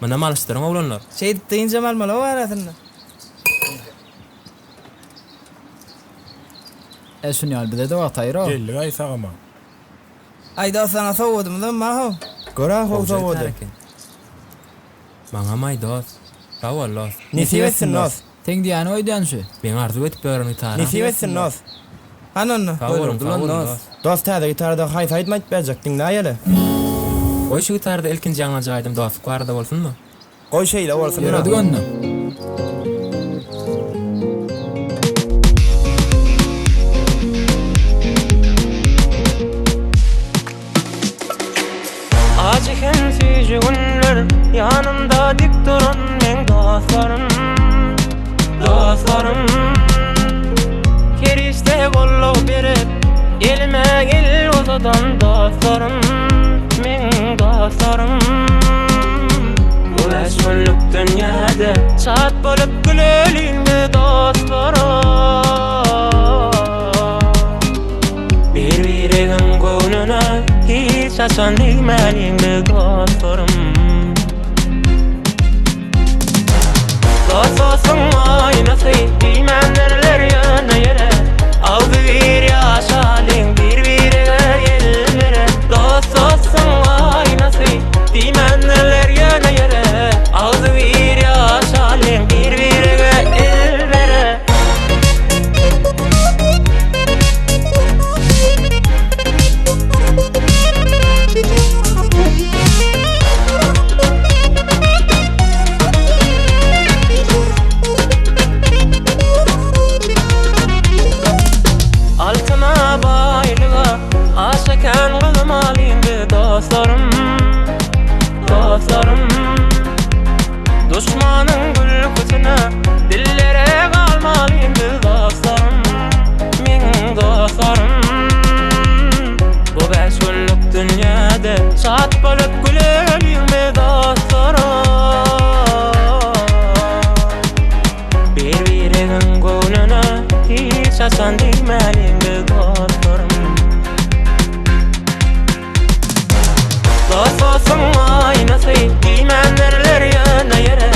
Mana malışdyryn oglanlar. Şeýdip diýince malmala barasynda. Şunyal bize de wagt aýra. Gelli ay sagama. Aýda sana sowudum da maho. Gora sowudy. Maňa maýdas. Sawallar. Nisiwetsin nos. Teň diýany oýdan şu. Men arzu etip berýän tara. Nisiwetsin nos. Hanonno. Sawallar. Dost täze gitarda haýt aýtmaýt berjekdiň näýele? Oy şu gitarda ilkinji ýaňa jaýdym dost barda bolsunmy? Goý şeýle bolsun. Ýörediňmi? Acıken süýje günler yanımda dik duran men dostlarım, dostlarım. Kerişte golluk berip elime gel ozadan dostlarım, men dostlarım. Bu eşgünlük dünyada şat bolup gülelim dostlarım. Bir-biriň göwnüne hiç açan değmeliğinde dostlarım. Dostosun aynası bilmenlerler yana yere. Ağzı bir yaşalın birbirine el vere. Dostosun aynası bilmenlerler yana yere. Ağzı bir yaşalın birbirine el vere. Altıma baylığa aşakan kılmalıydı dostlarım, dostlarım. Düşmanın gülküsüne dillere kalmalıydı dostlarım, men dostlarım. Bu beş günlük dünyada şat bolup gülelim dostlarım. Bir-biriň göwnüne hiç açan değmeliğinde dostlarım. Dost olsun aynası bilmenlerler yana yere.